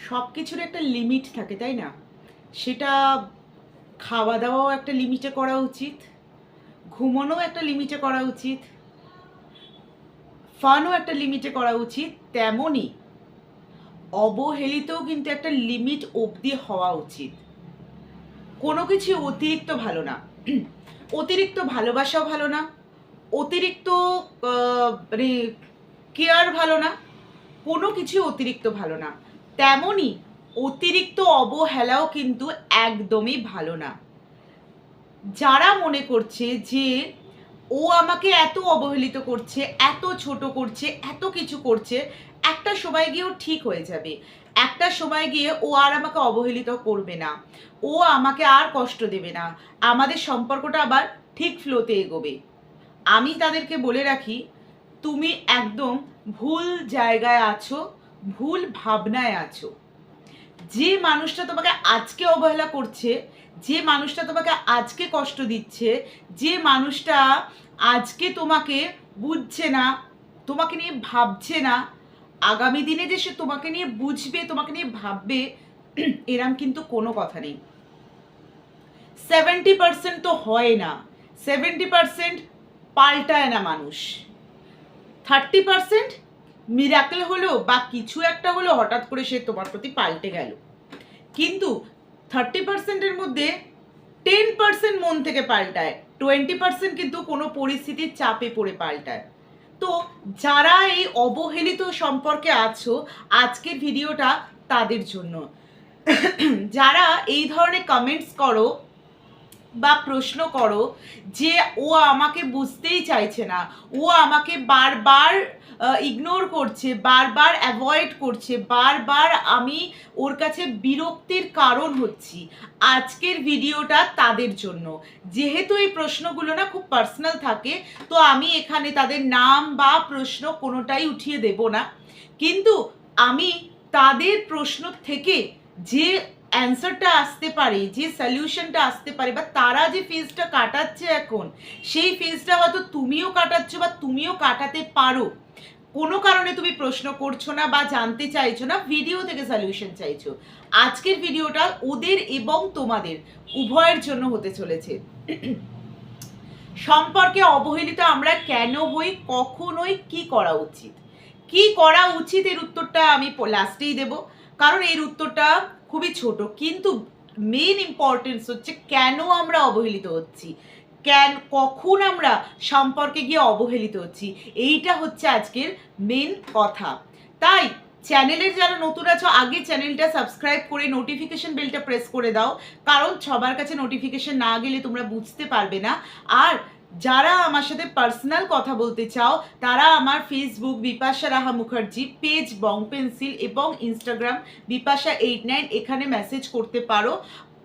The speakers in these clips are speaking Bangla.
সব কিছুর একটা লিমিট থাকে, তাই না? সেটা খাওয়া দাওয়াও একটা লিমিটে করা উচিত, ঘুমানোও একটা লিমিটে করা উচিত, ফানও একটা লিমিটে করা উচিত। তেমনই অবহেলিতও কিন্তু একটা লিমিট অবধি হওয়া উচিত। কোনো কিছু অতিরিক্ত ভালো না। অতিরিক্ত ভালোবাসাও ভালো না, অতিরিক্ত মানে কেয়ার ভালো না, কোনো কিছু অতিরিক্ত ভালো না। তেমনই অতিরিক্ত অবহেলাও কিন্তু একদমই ভালো না। যারা মনে করছে যে ও আমাকে এত অবহেলিত করছে, এত ছোট করছে, এত কিছু করছে, একটা সময় গিয়ে ও ঠিক হয়ে যাবে। একটা সময় গিয়ে ও আর আমাকে অবহেলিত করবে না, ও আমাকে আর কষ্ট দেবে না, আমাদের সম্পর্কটা আবার ঠিক ফ্লোতে এগোবে। আমি তাদেরকে বলে রাখি, তুমি একদম ভুল জায়গায় আছো, ভুল ভাবনায় আছো। যে মানুষটা তোমাকে আজকে অবহেলা করছে, যে মানুষটা তোমাকে আজকে কষ্ট দিচ্ছে, যে মানুষটা আজকে তোমাকে বুঝছে না, তোমাকে নিয়ে ভাবছে না, আগামী দিনে যে সে তোমাকে নিয়ে বুঝবে, তোমাকে নিয়ে ভাববে, এরম কিন্তু কোনো কথা নেই। 70% তো হয় না, 70% পাল্টায় না মানুষ। 30% মিরাকেল হলো বা কিছু একটা হলো, হঠাৎ করে সে তোমার প্রতি পাল্টে গেল। কিন্তু 30%-এর মধ্যে 10% মন থেকে পাল্টায়, 20% কিন্তু কোনো পরিস্থিতির চাপে পড়ে পাল্টায়। তো যারা এই অবহেলিত সম্পর্কে আছো, আজকের ভিডিওটা তাদের জন্য। যারা এই ধরনের কমেন্টস করো বা প্রশ্ন করো যে ও আমাকে বুঝতেই চাইছে না, ও আমাকে বারবার ইগনোর করছে, বারবার অ্যাভয়েড করছে, বারবার আমি ওর কাছে বিরক্তির কারণ হচ্ছি, আজকের ভিডিওটা তাদের জন্য। যেহেতু এই প্রশ্নগুলো না খুব পার্সোনাল থাকে, তো আমি এখানে তাদের নাম বা প্রশ্ন কোনোটাই উঠিয়ে দেব না, কিন্তু আমি তাদের প্রশ্ন থেকে যে অ্যান্সারটা আসতে পারে, যে সলিউশনটা আসতে পারে, বা তারা যে ফেজটা কাটাচ্ছে এখন, সেই ফেজটা হয়তো তুমিও কাটাচ্ছ বা তুমিও কাটাতে পারো। কোনো কারণে তুমি প্রশ্ন করছো না বা জানতে চাইছো না, ভিডিও থেকে সলিউশন চাইছো। আজকের ভিডিওটা ওদের এবং তোমাদের উভয়ের জন্য হতে চলেছে। সম্পর্কে অবহেলিত আমরা কেন হই, কখন হই, কি করা উচিত? কি করা উচিত এর উত্তরটা আমি লাস্টেই দেব, কারণ এর উত্তরটা খুবই ছোট, কিন্তু মেন ইম্পর্টেন্স হচ্ছে কেন আমরা অবহেলিত হচ্ছি, কখন আমরা সম্পর্কে গিয়ে অবহেলিত হচ্ছি, এইটা হচ্ছে আজকের মেন কথা। তাই চ্যানেলের যারা নতুন আছো, আগে চ্যানেলটা সাবস্ক্রাইব করে নোটিফিকেশন বেলটা প্রেস করে দাও, কারণ সবার কাছে নোটিফিকেশন না গেলে তোমরা বুঝতে পারবে না। আর যারা আমার সাথে পার্সোনাল কথা বলতে চাও, তারা আমার ফেসবুক বিপাশা রাহা মুখার্জি পেজ বং পেন্সিল এবং ইনস্টাগ্রাম বিপাশা89 এখানে মেসেজ করতে পারো।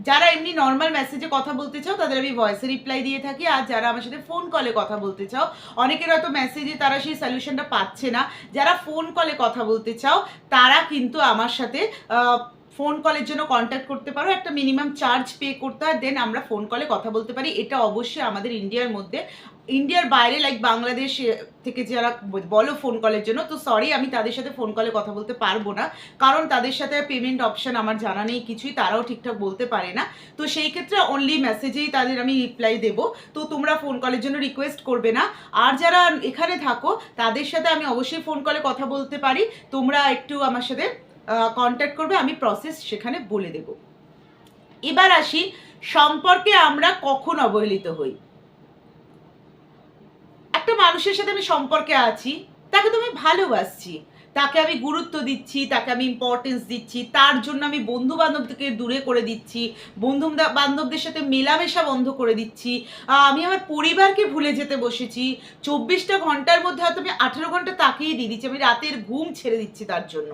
যারা এমনি নর্মাল মেসেজে কথা বলতে চাও, তাদের আমি ভয়েসে রিপ্লাই দিয়ে থাকি। আর যারা আমার সাথে ফোন কলে কথা বলতে চাও, অনেকের হয়তো মেসেজে তারা সেই সলিউশনটা পাচ্ছে না, যারা ফোন কলে কথা বলতে চাও তারা কিন্তু আমার সাথে ফোন কলের জন্য কন্ট্যাক্ট করতে পারো। একটা মিনিমাম চার্জ পে করতে হয়, দেন আমরা ফোন কলে কথা বলতে পারি। এটা অবশ্যই আমাদের ইন্ডিয়ার মধ্যে। ইন্ডিয়ার বাইরে লাইক বাংলাদেশ থেকে যারা বলো ফোন কলের জন্য, তো সরি, আমি তাদের সাথে ফোন কলে কথা বলতে পারবো না, কারণ তাদের সাথে পেমেন্ট অপশান আমার জানা নেই কিছুই, তারাও ঠিকঠাক বলতে পারে না। তো সেই ক্ষেত্রে অনলি মেসেজেই তাদের আমি রিপ্লাই দেবো। তো তোমরা ফোন কলের জন্য রিকোয়েস্ট করবে না। আর যারা এখানে থাকো তাদের সাথে আমি অবশ্যই ফোন কলে কথা বলতে পারি, তোমরা একটু আমার সাথে কন্ট্যাক্ট করবে, আমি প্রসেস সেখানে বলে দেব। এবার আসি সম্পর্কে আমরা কখন অবহেলিত হই। একটা মানুষের সাথে আমি সম্পর্কে আছি, তাকে তো আমি ভালোবাসছি, তাকে আমি গুরুত্ব দিচ্ছি, তাকে আমি ইম্পর্টেন্স দিচ্ছি, তার জন্য আমি বন্ধু বান্ধবকে দূরে করে দিচ্ছি, বন্ধু বান্ধবদের সাথে মেলামেশা বন্ধ করে দিচ্ছি, আমি আমার পরিবারকে ভুলে যেতে বসেছি। 24টা ঘন্টার মধ্যে হয়তো আমি 18 ঘন্টা তাকেই দিয়ে দিচ্ছি, আমি রাতের ঘুম ছেড়ে দিচ্ছি তার জন্য,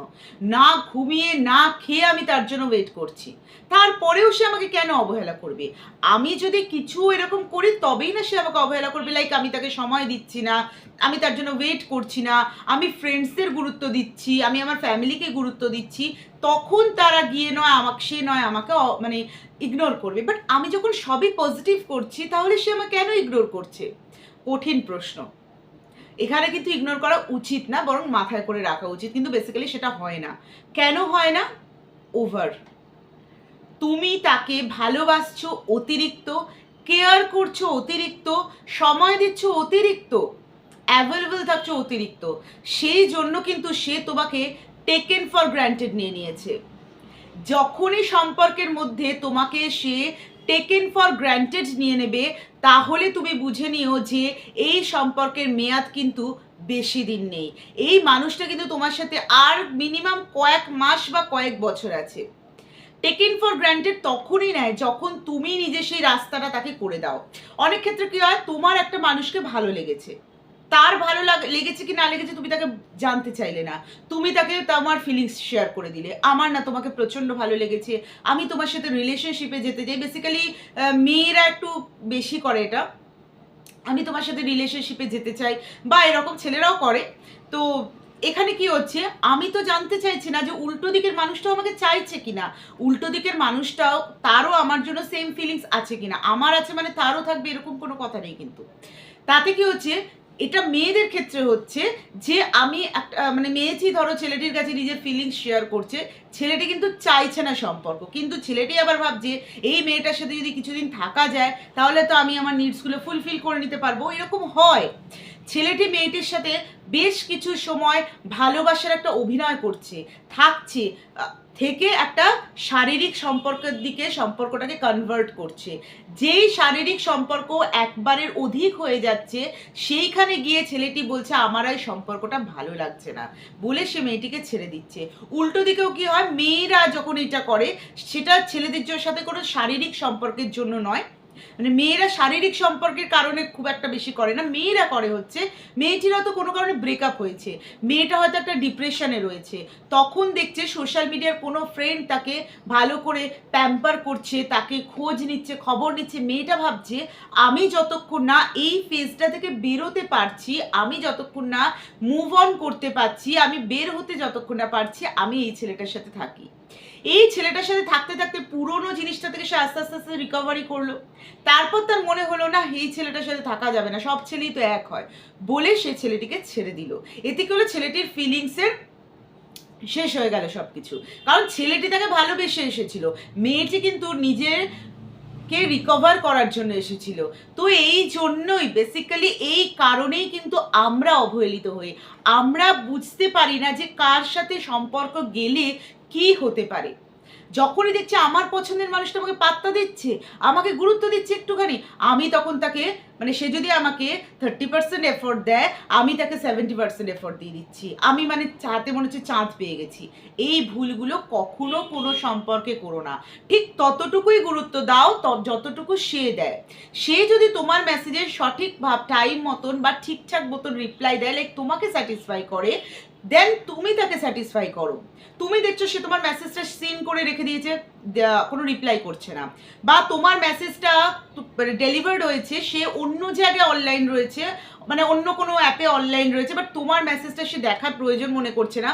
না ঘুমিয়ে না খেয়ে আমি তার জন্য ওয়েট করছি। তারপরেও সে আমাকে কেন অবহেলা করবে? আমি যদি কিছু এরকম করি তবেই না সে আমাকে অবহেলা করবে। লাইক আমি তাকে সময় দিচ্ছি না, আমি তার জন্য ওয়েট করছি না, আমি ফ্রেন্ডসদের গুরুত্ব দিচ্ছি, আমি আমার ফ্যামিলিকে গুরুত্ব দিচ্ছি, তখন তারা গিয়ে নয় আমাকে মানে ইগনোর করবে। বাট আমি যখন সবই পজিটিভ করছি, তাহলে সে আমাকে কেন ইগনোর করছে? কঠিন প্রশ্ন। এখানে কিন্তু ইগনোর করা উচিত না, বরং মাথায় করে রাখা উচিত, কিন্তু বেসিক্যালি সেটা হয় না। কেন হয় না? ওভার। তুমি তাকে ভালোবাসছো অতিরিক্ত, কেয়ার করছো অতিরিক্ত, সময় দিচ্ছ অতিরিক্ত, অ্যাভেলেবল থাকছো অতিরিক্ত, সেই জন্য কিন্তু সে তোমাকে টেকেন ফর গ্র্যান্টেড নিয়ে নিয়েছে। যখনই সম্পর্কের মধ্যে তোমাকে সে টেকেন ফর গ্র্যান্টেড নিয়ে নেবে, তাহলে তুমি বুঝে নিও যে এই সম্পর্কের মেয়াদ কিন্তু বেশি দিন নেই। এই মানুষটা কিন্তু তোমার সাথে আর মিনিমাম কয়েক মাস বা কয়েক বছর আছে। টেকেন ফর গ্র্যান্টেড তখনই নেয় যখন তুমি নিজে সেই রাস্তাটা তাকে করে দাও। অনেক ক্ষেত্রে কি হয়, তোমার একটা মানুষকে ভালো লেগেছে, তার ভালো লেগেছে কি না লেগেছে তুমি তাকে জানতে চাইলে না, তুমি তাকে তোমার ফিলিংস শেয়ার করে দিলে, আমার না তোমাকে প্রচণ্ড ভালো লেগেছে, আমি তোমার সাথে রিলেশনশিপে যেতে চাই। বেসিক্যালি মেয়েরা একটু বেশি করে এটা, আমি তোমার সাথে রিলেশনশিপে যেতে চাই, বা এরকম ছেলেরাও করে। তো এখানে কি হচ্ছে, আমি তো জানতে চাইছি না যে উল্টো দিকের মানুষটাও আমাকে চাইছে কিনা, উল্টো দিকের মানুষটাও তারও আমার জন্য সেম ফিলিংস আছে কিনা, আমার আছে মানে তারও থাকবে এরকম কোনো কথা নেই। কিন্তু তাতে কি হচ্ছে, এটা মেয়েদের ক্ষেত্রে হচ্ছে যে আমি একটা মানে মেয়েটি ধরো ছেলেটির কাছে নিজের ফিলিংস শেয়ার করছে, ছেলেটি কিন্তু চাইছে না সম্পর্ক, কিন্তু ছেলেটি আবার ভাবছে এই মেয়েটার সাথে যদি কিছুদিন থাকা যায় তাহলে তো আমি আমার নিডসগুলো ফুলফিল করে নিতে পারবো। এরকম হয়, ছেলেটি মেয়েটির সাথে বেশ কিছু সময় ভালোবাসার একটা অভিনয় করছে, থাকছে, থেকে একটা শারীরিক সম্পর্কের দিকে সম্পর্কটাকে কনভার্ট করছে। যেই শারীরিক সম্পর্ক একবারের অধিক হয়ে যাচ্ছে, সেইখানে গিয়ে ছেলেটি বলছে আমার এই সম্পর্কটা ভালো লাগছে না, বলে সে মেয়েটিকে ছেড়ে দিচ্ছে। উল্টো দিকেও কি হয়, মেয়েরা যখন এটা করে সেটা ছেলেদের সাথে কোনো শারীরিক সম্পর্কের জন্য নয়, মানে মেয়েরা শারীরিক সম্পর্কের কারণে খুব একটা বেশি করে না, মেয়েরা করে হচ্ছে মেয়েটির হয়তো কোনো কারণে ব্রেকআপ হয়েছে, মেয়েটা হয়তো একটা ডিপ্রেশনে রয়েছে, তখন দেখছে সোশ্যাল মিডিয়ার কোনো ফ্রেন্ড তাকে ভালো করে প্যাম্পার করছে, তাকে খোঁজ নিচ্ছে, খবর নিচ্ছে, মেয়েটা ভাবছে আমি যতক্ষণ না এই ফেজটা থেকে বেরোতে পারছি, আমি যতক্ষণ না মুভ অন করতে পারছি, আমি বের হতে যতক্ষণ না পারছি, আমি এই ছেলেটার সাথে থাকি। এই ছেলেটার সাথে থাকতে থাকতে পুরোনো জিনিসটা থেকে সে আস্তে আস্তে আস্তে রিকভারি করলো, তারপর তার মনে হলো না এই ছেলেটার সাথে থাকা যাবে না, সব ছেলেই তো এক হয়, বলে সে ছেলেটিকে ছেড়ে দিল। এতে করে ছেলেটির ফিলিংসের শেষ হয়ে গেল সবকিছু, কারণ ছেলেটি তাকে ভালোবেসে এসেছিল, মেয়েটি কিন্তু নিজের কে রিকভার করার জন্য এসেছিল। তো এই জন্যই বেসিক্যালি এই কারণেই কিন্তু আমরা অবহেলিত হই, আমরা বুঝতে পারি না যে কার সাথে সম্পর্ক গেলে কি হতে পারে। যখনই দেখছি আমার পছন্দের মানুষটা আমাকে পাত্তা দিচ্ছে, আমাকে গুরুত্ব দিচ্ছে একটুখানি, আমি তখন তাকে মানে সে যদি আমাকে 30% এফোর্ট দেয়, আমি তাকে 70% এফোর্ট দিয়ে দিচ্ছি, আমি মানে চাতে মনে হচ্ছে চাঁদ পেয়ে গেছি। এই ভুলগুলো কখনো কোনো সম্পর্কে করো না, ঠিক ততটুকুই গুরুত্ব দাও যতটুকু সে দেয়। সে যদি তোমার মেসেজের সঠিক টাইম মতন বা ঠিকঠাক মতন রিপ্লাই দেয়, লাইক তোমাকে স্যাটিসফাই করে, দেন তুমি তাকে স্যাটিসফাই করো। তুমি দেখছো সে তোমার মেসেজটা সিন করে রেখে দিয়েছে, কোনো রিপ্লাই করছে না, বা তোমার মেসেজটা ডেলিভার্ড হয়েছে, সে অন্য জায়গায় অনলাইন রয়েছে, মানে অন্য কোনো অ্যাপে অনলাইন রয়েছে, বাট তোমার মেসেজটা সে দেখার প্রয়োজন মনে করছে না,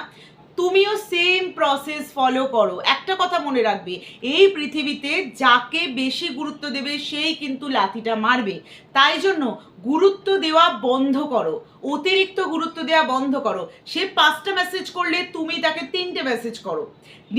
তুমিও সেম প্রসেস ফলো করো। একটা কথা মনে রাখবে, এই পৃথিবীতে যাকে বেশি গুরুত্ব দেবে সেই কিন্তু লাথিটা মারবে। তাই জন্য গুরুত্ব দেওয়া বন্ধ করো, অতিরিক্ত গুরুত্ব দেওয়া বন্ধ করো। সে 5টা মেসেজ করলে তুমি তাকে 3টে মেসেজ করো,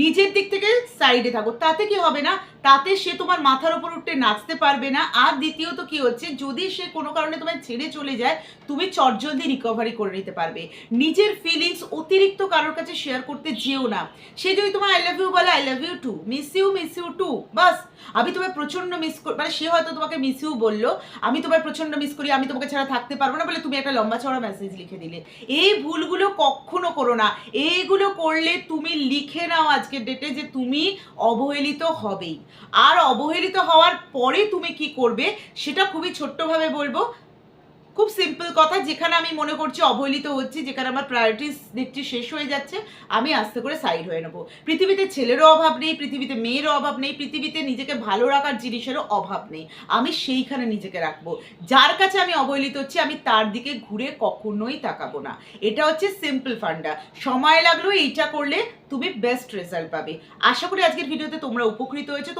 নিজের দিক থেকে সাইডে থাকো, তাতে কি হবে না, তাতে সে তোমার মাথার উপর উঠে নাচতে পারবে না। আর দ্বিতীয়ত কি হচ্ছে, যদি সে কোনো কারণে তোমায় ছেড়ে চলে যায়, তুমি চটজলদি রিকভারি করে নিতে পারবে। নিজের ফিলিংস অতিরিক্ত কারোর কাছে শেয়ার করতে যেও না। সে যদি তোমার আই লাভ ইউ বলে, I love you too, miss you too, বাস, আমি তোমায় প্রচণ্ড মিস করি, মানে সে হয়তো তোমাকে মিস ইউ বললো, আমি তোমায় প্রচণ্ড মিস করি, আমি তোমাকে ছাড়া থাকতে পারবো না বলে তুমি একটা লম্বা চড়া মেসেজ লিখে দিলে। এই ভুলগুলো কখনো করো না। এইগুলো করলে তুমি লিখে নাও আজকের ডেটে যে তুমি অবহেলিত হবেই। আর অবহেলিত হওয়ার পরে তুমি কি করবে সেটা খুবই ছোট্টভাবে বলবো, খুব সিম্পল কথা। যেখানে আমি মনে করছি অবহেলিত হচ্ছি, যেখানে আমার প্রায়োরিটিস দেখছি শেষ হয়ে যাচ্ছে, আমি আস্তে করে সাইড হয়ে নেবো। পৃথিবীতে ছেলেরও অভাব নেই, পৃথিবীতে মেয়েরও অভাব নেই, পৃথিবীতে নিজেকে ভালো রাখার জিনিসেরও অভাব নেই, আমি সেইখানে নিজেকে রাখবো। যার কাছে আমি অবহেলিত হচ্ছি আমি তার দিকে ঘুরে কখনোই তাকাবো না। এটা হচ্ছে সিম্পল ফান্ডা। সময় লাগলেও এইটা করলে তুমি বেস্ট রেজাল্ট পাবে। আশা করি আজকের ভিডিওতে তোমরা উপকৃত হয়েছো।